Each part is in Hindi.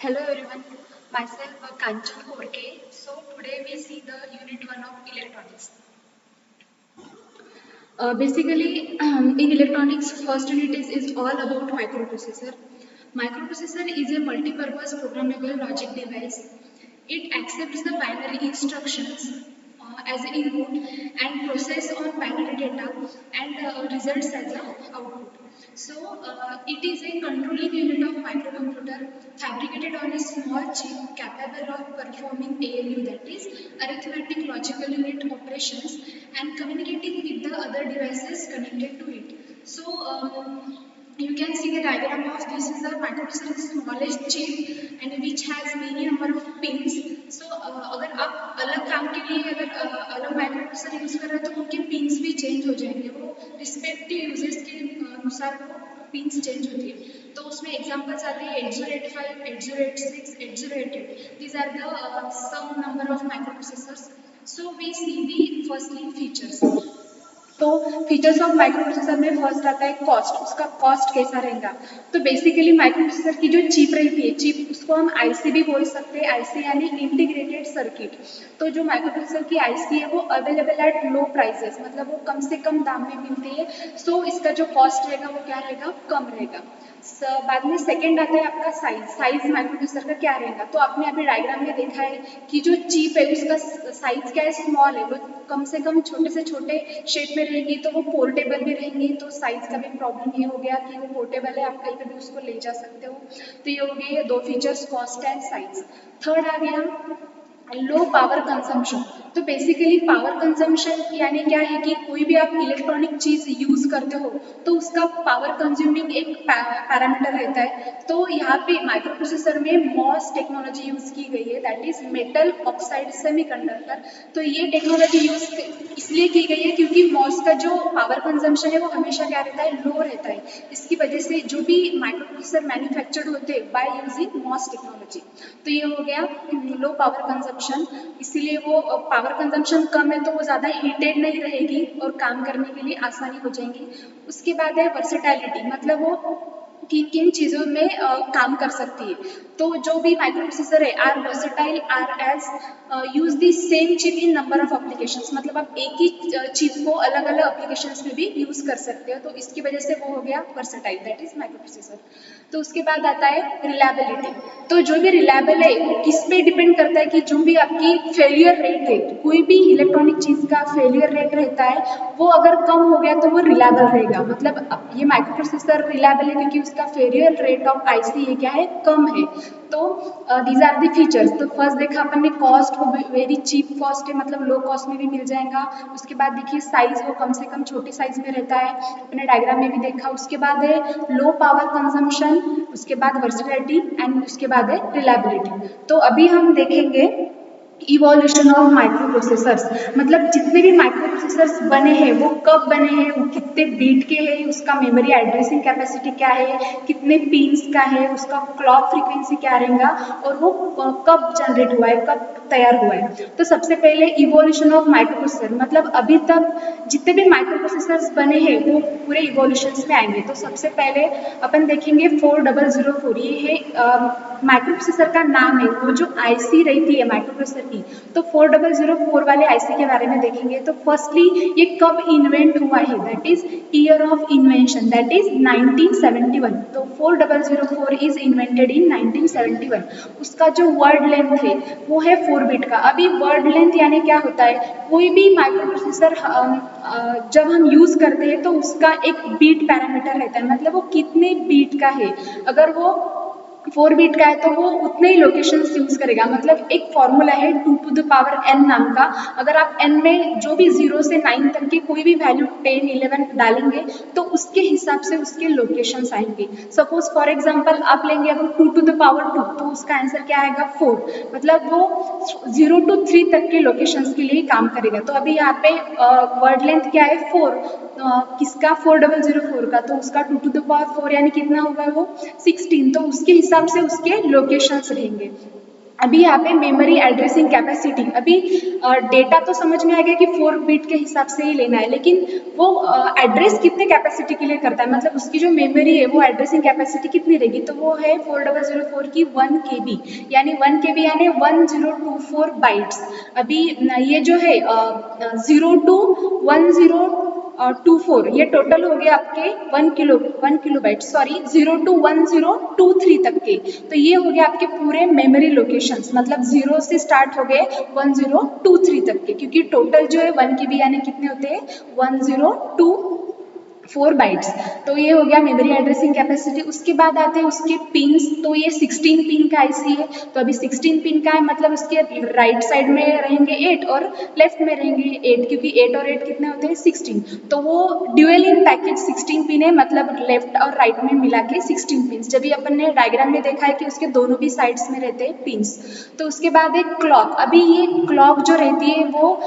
Hello everyone, myself Kanchan Korke. So today we see the unit 1 of electronics. Basically, in electronics, first unit is all about microprocessor. Microprocessor is a multi-purpose programmable logic device. It accepts the binary instructions as an input and process on binary data and results as an output. So it is a controlling unit of microcomputer fabricated on a small chip capable of performing ALU, that is arithmetic logical unit operations, and communicating with the other devices connected to it. So you can see the diagram of this is a microprocessor smallest chip and which has many number of pins. So अगर आप अलग काम के लिए अगर अलग माइक्रोप्रोसेसर यूज कर रहे हैं तो उनके पिंस भी चेंज हो जाएंगे, वो रिस्पेक्टिव यूजेस के अनुसार वो पिंस चेंज होती है. तो उसमें एग्जांपल्स आते हैं 8085, 8086, 8088. These are the some number of microprocessors. So we see the firstly features. तो फीचर्स ऑफ माइक्रोप्रोसेसर में फर्स्ट आता है कॉस्ट. उसका कॉस्ट कैसा रहेगा? तो बेसिकली माइक्रोप्रोसेसर की जो चिप रहती है, चिप उसको हम आईसी भी बोल सकते हैं. आईसी यानी इंटीग्रेटेड सर्किट. तो जो माइक्रोप्रोसेसर की आईसी है वो अवेलेबल एट लो प्राइसेस, मतलब वो कम से कम दाम में मिलती है. सो इसका जो कॉस्ट रहेगा वो क्या रहेगा? कम रहेगा. बाद में सेकेंड आता है आपका साइज. साइज माइक्रोप्रोसेसर का क्या रहेगा? तो आपने अभी डायग्राम में देखा है कि जो चिप है उसका साइज क्या है? स्मॉल है. वो कम से कम छोटे से छोटे शेप में रहेगी तो वो पोर्टेबल भी रहेंगी. तो साइज का भी प्रॉब्लम ये हो गया कि वो पोर्टेबल है, आप कहीं पर भी उसको ले जा सकते हो. तो ये हो गए दो features, cost and size. Third आ गया लो पावर कंजम्पशन. तो बेसिकली पावर कंजम्पशन यानी क्या है कि कोई भी आप इलेक्ट्रॉनिक चीज यूज करते हो तो उसका पावर कंज्यूमिंग एक पैरामीटर रहता है. तो यहाँ पे माइक्रोप्रोसेसर में मॉस टेक्नोलॉजी यूज की गई है, that is metal oxide semiconductor. तो ये टेक्नोलॉजी यूज इसलिए की गई है क्योंकि मॉस का जो पावर कंजम्पशन है वो हमेशा क्या रहता है? लो रहता है. इसकी वजह से जो भी माइक्रोप्रोसेसर मैन्युफैक्चर्ड होते हैं बाय यूजिंग मॉस टेक्नोलॉजी. तो ये हो गया लो पावर कंजम्पशन. इसीलिए वो पावर कंजम्पशन कम है तो वो ज़्यादा हीटेड नहीं रहेगी और काम करने के लिए आसानी हो जाएंगी. उसके बाद है वर्सेटैलिटी, मतलब वो किन किन चीज़ों में काम कर सकती है. तो जो भी माइक्रोप्रोसेसर है are versatile are as use the same chip in number of applications, मतलब आप एक ही चिप को अलग अलग एप्लीकेशंस में भी यूज कर सकते हो. तो इसकी वजह से वो हो गया वर्सेटाइल, दैट इज माइक्रोप्रोसेसर. तो उसके बाद आता है रिलायबिलिटी. तो जो भी रिलायबल है वो किस पे डिपेंड करता है कि जो भी आपकी फेलियर रेट है, कोई भी इलेक्ट्रॉनिक चीज का फेलियर रेट रहता है वो अगर कम हो गया तो वो रिलायबल रहेगा. मतलब ये माइक्रोप्रोसेसर रिलायबल है क्योंकि उसका फेलियर रेट ऑफ आईसी ये क्या है? कम है. तो दीज आर द फीचर्स. तो फर्स्ट देखा अपन ने कॉस्ट, वो वेरी चीप कॉस्ट है, मतलब लो कॉस्ट में भी मिल जाएगा. उसके बाद देखिए साइज, वो कम से कम छोटी साइज में रहता है, अपने डायग्राम में भी देखा. उसके बाद है लो पावर कंजम्पशन, उसके बाद वर्सेटिलिटी एंड उसके बाद है रिलायबिलिटी. तो अभी हम देखेंगे इवोल्यूशन ऑफ माइक्रोप्रोसेसर्स. मतलब जितने भी माइक्रोप्रोसेसर्स बने हैं वो कब बने हैं, वो कितने बीट के हैं, उसका मेमोरी एड्रेसिंग कैपेसिटी क्या है, कितने पिंस का है, उसका क्लॉक फ्रीक्वेंसी क्या रहेगा और वो कब जनरेट हुआ है, कब तैयार हुआ है. तो सबसे पहले इवोल्यूशन ऑफ माइक्रोप्रोसेसर, मतलब अभी तक जितने भी माइक्रोप्रोसेसर्स बने हैं वो पूरे इवोल्यूशंस में आएंगे. तो सबसे पहले अपन देखेंगे 4004. ये है माइक्रोप्रोसेसर का नाम है, वो जो आईसी रहती है माइक्रोप्रोसेसर की. तो 4004 वाले आईसी के बारे में देखेंगे. तो फर्स्टली ये कब इन्वेंट हुआ है, that is year of invention, that is 1971. तो 4004 इज इन्वेंटेड इन 1971. उसका जो वर्ड लेंथ है वो है 4 बिट का. अभी वर्ड लेंथ यानी क्या होता है? कोई भी माइक्रोप्रोसेसर जब हम यूज करते हैं तो उसका एक बीट पैरामीटर रहता है, मतलब वो कितने बीट का है. अगर वो 4 बिट का है तो वो उतने ही लोकेशंस यूज करेगा. मतलब एक फॉर्मूला है 2 to the power n नाम का. अगर आप n में जो भी 0 से 9 तक की कोई भी वैल्यू 10, 11 डालेंगे तो उसके हिसाब से उसके लोकेशंस आएंगे. सपोज फॉर एग्जांपल आप लेंगे अगर 2 to the power 2 तो उसका आंसर क्या आएगा? 4. मतलब वो 0 to 3 तक के लोकेशंस के लिए काम करेगा. तो अभी यहाँ पे वर्ड लेंथ क्या है? 4. किसका? 4004 का. तो उसका 2 to the power 4 यानी कितना होगा? वो 16. तो उसके हिसाब से उसके लोकेशंस रहेंगे. अभी यहाँ पे मेमोरी एड्रेसिंग कैपेसिटी, अभी डेटा तो समझ में आ गया कि 4 बिट के हिसाब से ही लेना है, लेकिन वो एड्रेस कितने कैपेसिटी के लिए करता है, मतलब उसकी जो मेमोरी है वो एड्रेसिंग कैपेसिटी कितनी रहेगी, तो वो है 4004 की 1 KB, यानी 1 KB यानी 1024 बाइट्स। अभी ये जो है 0 to 1024 ये टोटल हो गया आपके 1 किलोबाइट, सॉरी 0 to 1023 तक के, तो ये हो गया आपके पूरे मेमोरी लोकेशंस, मतलब 0 से स्टार्ट हो गए 1023 तक के, क्योंकि टोटल जो है 1 KB यानी कितने होते हैं 1024 बाइट्स। तो ये हो गया मेमोरी एड्रेसिंग कैपेसिटी। उसके बाद आते हैं उसके पिंस, तो ये 16 पिन का आईसी है, तो अभी 16 पिन का है, मतलब उसके राइट साइड में रहेंगे 8 और लेफ्ट में रहेंगे 8, क्योंकि 8 और 8 कितने होते हैं 16, तो वो ड्यूअल इन पैकेज 16 पिन है, मतलब लेफ्ट और राइट में मिला के 16 पिन, जब भी अपन ने डायग्राम में देखा है कि उसके दोनों भी साइड्स में रहते हैं पिंस। तो उसके बाद एक क्लॉक, अभी ये क्लॉक जो रहती है वो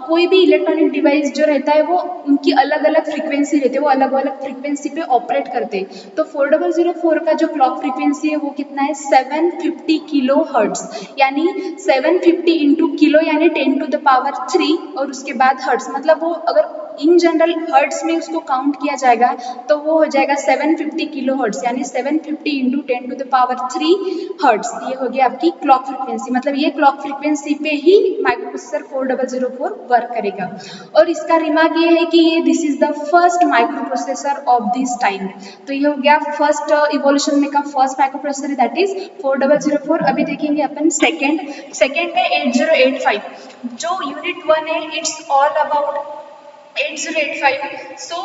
कोई भी इलेक्ट्रॉनिक डिवाइस जो रहता है वो उनकी अलग अलग फ्रीक्वेंसी रहती है, वो अलग अलग फ्रीक्वेंसी पे ऑपरेट करते हैं। तो 4004 का जो क्लॉक फ्रीक्वेंसी है वो कितना है 750 किलो हर्ट्ज, यानी 750 इंटू किलो यानी 10⁻³ और उसके बाद हर्ट्ज, मतलब वो अगर इन जनरल हर्ट्ज में उसको काउंट किया जाएगा तो वो हो जाएगा 750 किलो हर्ट्ज, यानी 750 इंटू 10⁻³ हर्ट्ज। ये हो गया आपकी क्लॉक फ्रीक्वेंसी, मतलब ये क्लॉक फ्रीक्वेंसी पे ही माइक्रोप्रोसेसर 4004 वर्क करेगा। और इसका रिमार्क ये है कि ये this is the first microprocessor of this time, तो ये हो गया फर्स्ट इवोल्यूशन में का फर्स्ट माइक्रोप्रोसेसर, दैट इज 4004। अभी देखेंगे अपन सेकेंड है 8085, जो यूनिट 1 है इट्स ऑल अबाउट 8085। सो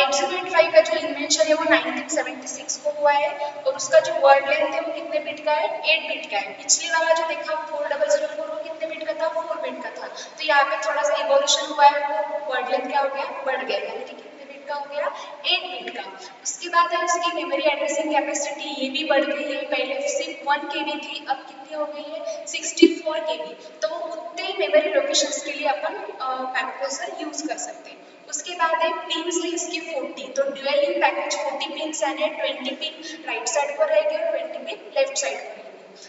8085 का जो इन्वेंशन है वो 1976 को हुआ है, और उसका जो वर्ड लेंथ है वो कितने बिट का है 8 बिट का है। पिछले वाला जो देखा 4004 वो कितने बिट का था 4 बिट का था, तो यहाँ पे थोड़ा सा इवोल्यूशन हुआ है, वो वर्ड लेंथ क्या हो गया बढ़ गया, यानी कि कितने बिट का हो गया 8 बिट का। उसके बाद है उसकी मेमोरी एड्रेसिंग कैपेसिटी, ये भी बढ़ गई है, पहले सिर्फ 1 KB थी, अब कितनी हो गई है 64 KB, तो उतने मेमोरी लोकेशंस के लिए अपन माइक्रोप्रोसेसर यूज कर सकते हैं। उसके बाद है पिंस है इसकी 40, तो ड्यूअल इन पैकेज 40 पिंस यानी 20 पिन राइट साइड पर रहेगी और 20 पिन लेफ्ट साइड पर रहेगी,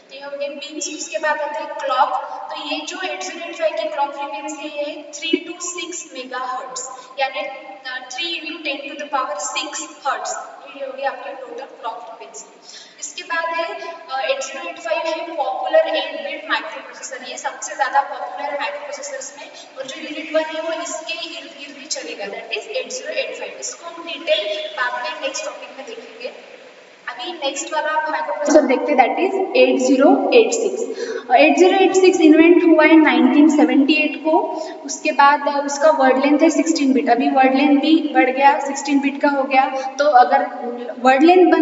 तो ये हो गए पिंस। उसके बाद आते हैं क्लॉक, तो ये जो 8085 की क्लॉक फ्रीक्वेंसी है 3 to 6 मेगा हर्ट्ज, यानी 3 इंटू 10⁻6 हर्ट्ज, ये होगी आपकी टोटल क्लॉक फ्रीक्वेंसी। इसके बाद है 8085 है पॉपुलर 8 बिट माइक्रोप्रोसेसर, ये सबसे ज़्यादा पॉपुलर है माइक्रोप्रोसेसर्स में, और जो यूनिट 1 है वो इसके इर्द गिर्द ही चलेगा, दैट इज 8085। इसको हम डिटेल बाद में नेक्स्ट टॉपिक में देखेंगे। अभी नेक्स्ट वाला माइक्रोप्रोसेसर देखते हैं, दैट इज 8086। 8086 इन्वेंट हुआ है 1978 को, उसके बाद उसका वर्ड लेंथ है 16 बिट, अभी वर्ड लेंथ भी बढ़ गया 16 बिट का हो गया, तो अगर वर्ड लेंथ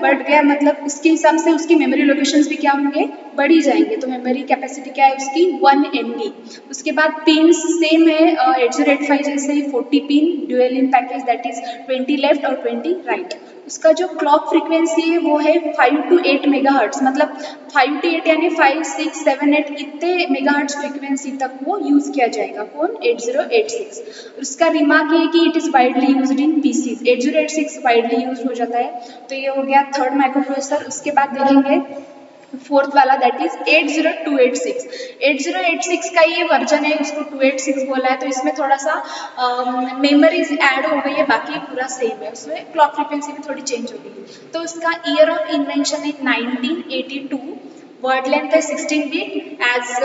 बढ़ गया मतलब इसके हिसाब से उसकी मेमोरी लोकेशंस भी क्या होंगे बढ़ी जाएंगे, तो मेमोरी कैपेसिटी क्या है उसकी 1 MB। उसके बाद पिन सेम है 8085 जैसे ही 40 pin dual in package, that is 20 left और 20 राइट। उसका जो क्लॉक फ्रीक्वेंसी है वो है 5 to 8 मेगाहर्ट्ज, मतलब 5 to 8 यानी 5, 6, 7, 8 इतने मेगाहर्ट्ज फ्रीक्वेंसी तक वो यूज किया जाएगा कौन 8086। उसका रिमार्क है कि it is widely used in PCs, 8086 widely use हो जाता है, तो ये हो गया थर्ड माइक्रोप्रोसेसर। उसके बाद देखेंगे फोर्थ वाला, दैट इज 80286। 8086 का ये वर्जन है, उसको 286 बोला है, तो इसमें थोड़ा सा मेमोरीज ऐड हो गई है, बाकी पूरा सेम है, उसमें क्लॉक फ्रीक्वेंसी भी थोड़ी चेंज हो गई है। तो उसका ईयर ऑफ इन्वेंशन है 1982, वर्ड लेंथ है 16 बिट एज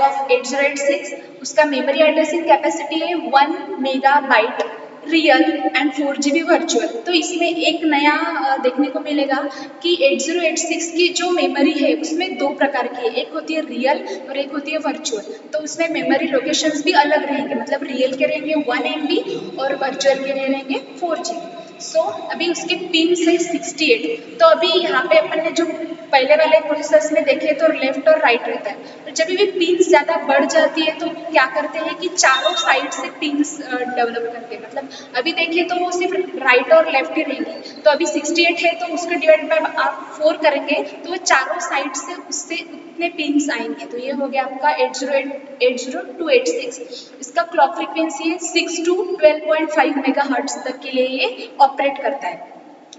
ऑफ 8086। उसका मेमोरी एड्रेसिंग कैपेसिटी है 1 megabyte real and 4 GB virtual. तो इसमें एक नया देखने को मिलेगा कि 8086 की जो मेमोरी है उसमें दो प्रकार की है, एक होती है रियल और एक होती है वर्चुअल। तो उसमें मेमोरी लोकेशंस भी अलग रहेंगे, मतलब रियल के रहेंगे 1 MB और वर्चुअल के रहेंगे 4 GB। सो अभी उसके पिन है 68, तो अभी यहाँ पे अपन ने जो पहले वाले प्रोसेसर्स में देखे तो लेफ्ट और राइट रहता है, तो जब भी पिन्स ज़्यादा बढ़ जाती है तो क्या करते हैं कि चारों साइड से पिन्स डेवलप करते हैं, मतलब अभी देखिए तो वो सिर्फ राइट और लेफ्ट ही रहेंगी, तो अभी 68 है तो उसको डिवाइड बाय आप 4 करेंगे तो वो चारों साइड से उससे उतने पिन्स आएंगे, तो ये हो गया आपका 80286। इसका क्लॉक फ्रीक्वेंसी है 6 to 12.5 मेगाहर्ट्ज तक के लिए ये ऑपरेट करता है।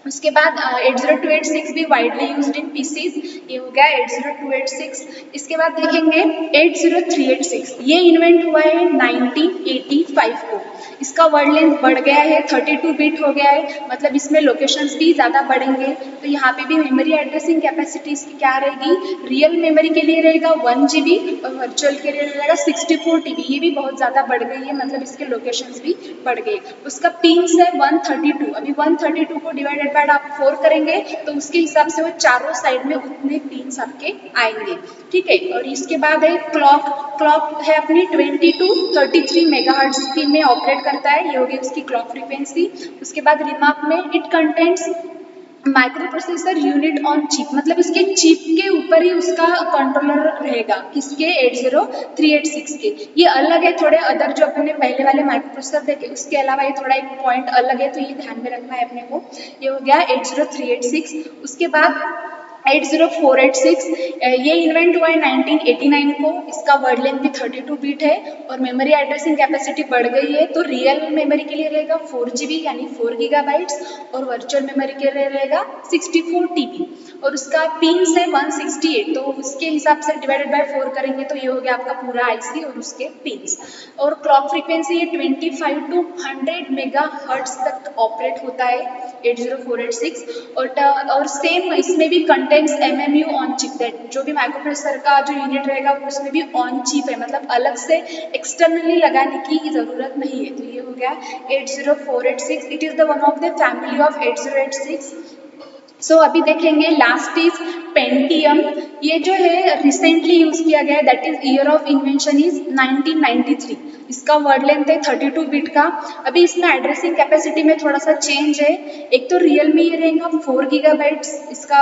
उसके बाद 80286 भी वाइडली यूज्ड इन पीसीज, ये हो गया 80286। इसके बाद देखेंगे 80386, ये इन्वेंट हुआ है 1985 को। इसका वर्ड लेंथ बढ़ गया है, 32 बिट हो गया है, मतलब इसमें लोकेशंस भी ज़्यादा बढ़ेंगे। तो यहाँ पे भी मेमोरी एड्रेसिंग कैपेसिटी इसकी क्या रहेगी, रियल मेमोरी के लिए रहेगा 1 GB और वर्चुअल के लिए रहेगा 64 TB। ये भी बहुत ज़्यादा बढ़ गई है, मतलब इसके लोकेशंस भी बढ़ गए। उसका पिन्स है 132, अभी 132 को डिवाइडेड बाय आप 4 करेंगे तो उसके हिसाब से वो चारों साइड में उतने पिन्स आपके आएंगे, ठीक है। और इसके बाद है क्लॉक, क्लॉक है अपनी 20 to 33 मेगाहर्ट्ज में ऑपरेट करता है, ये होगी उसकी क्लॉक फ्रीक्वेंसी। उसके बाद रिमार्क में it contents micro processor unit on chip, मतलब इसके चिप के ऊपर ही उसका कंट्रोलर रहेगा, किसके 80386 के। ये अलग है थोड़े अदर जो अपने पहले वाले माइक्रो प्रोसेसर देखे, उसके अलावा ये थोड़ा एक पॉइंट अलग है, तो ये ध्यान में रखना है अपने को। ये हो गया 80386। उसके बाद 80486, ये इन्वेंट हुआ है 1989 को। इसका वर्ड लेंथ भी 32 बिट है और मेमोरी एड्रेसिंग कैपेसिटी बढ़ गई है, तो रियल मेमोरी के लिए रहेगा 4 GB यानी 4 गीगाबाइट्स और वर्चुअल मेमोरी के लिए रहेगा 64 TB। और उसका पिन्स है 168, तो उसके हिसाब से डिवाइडेड बाय 4 करेंगे तो ये हो गया आपका पूरा आईसी और उसके पिन्स। और क्लॉक फ्रीक्वेंसी ये 25 to 100 मेगाहर्ट्ज तक ऑपरेट होता है 80486। और सेम इसमें भी contents MMU on chip, that जो भी माइक्रो प्रोसेसर का जो यूनिट रहेगा उसमें भी ऑन चिप है, मतलब अलग से एक्सटर्नली लगाने की ज़रूरत नहीं है। तो ये हो गया 80486। It is the one of the family of 8086। सो अभी देखेंगे लास्ट इज पेंटियम। ये जो है रिसेंटली यूज किया गया है, that is year of invention is 1993। इसका वर्ड लेंथ है 32 बिट का। अभी इसमें एड्रेसिंग कैपेसिटी में थोड़ा सा चेंज है, एक तो रियल में ये रहेगा 4 गीगाबाइट्स इसका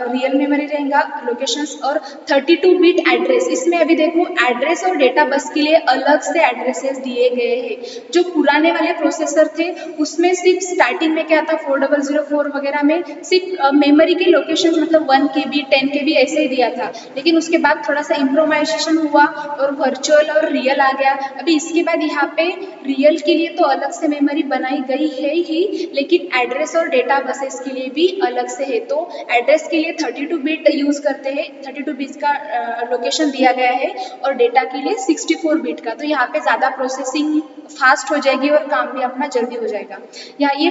रियल मेमोरी रहेगा लोकेशंस, और 32 बिट एड्रेस। इसमें अभी देखो एड्रेस और डेटा बस के लिए अलग से एड्रेसेस दिए गए हैं। जो पुराने वाले प्रोसेसर थे उसमें सिर्फ स्टार्टिंग में क्या था 4004 वगैरह में सिर्फ मेमोरी के लोकेशन मतलब 1 KB 10 KB ऐसे ही दिया था, लेकिन उसके बाद थोड़ा सा इम्प्रोवाइजेशन हुआ और वर्चुअल और रियल आ गया। अभी इसके बाद यहाँ पे रियल के लिए तो अलग से मेमोरी बनाई गई है ही, लेकिन एड्रेस और डेटा बसेस के लिए भी अलग से है। तो एड्रेस के लिए 32 बिट यूज करते हैं, 32 बिट का लोकेशन दिया गया है, और डेटा के लिए 64 बिट का। तो यहाँ पे ज़्यादा प्रोसेसिंग फास्ट हो जाएगी और काम भी अपना जल्दी हो जाएगा। यहाँ ये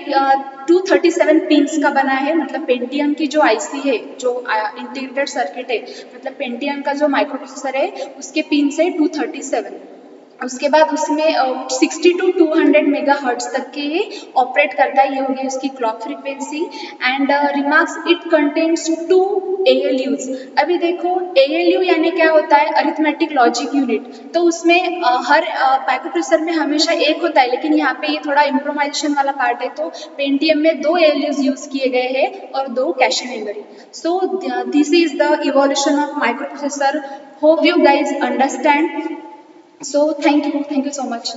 237 पिन्स का बना है, मतलब पेंटियम की जो आईसी है, जो इंटीग्रेटेड सर्किट है, मतलब पेंटियम का जो माइक्रो प्रोसेसर है उसके पिन्स है 237। उसके बाद उसमें 60 to 200 मेगाहर्ट्ज तक के ये ऑपरेट करता है, ये होगी उसकी clock frequency. And remarks it contains 2 ALUs। अभी देखो ALU यानी क्या होता है, अरिथमेटिक लॉजिक यूनिट। तो उसमें हर माइक्रो प्रोसेसर में हमेशा एक होता है, लेकिन यहाँ पे ये थोड़ा इम्प्रोवाइजेशन वाला पार्ट है, तो पेंटियम में 2 ALUs यूज किए गए हैं और 2 cache memory. So this is the evolution of micro processor. Hope you guys understand. So thank you so much.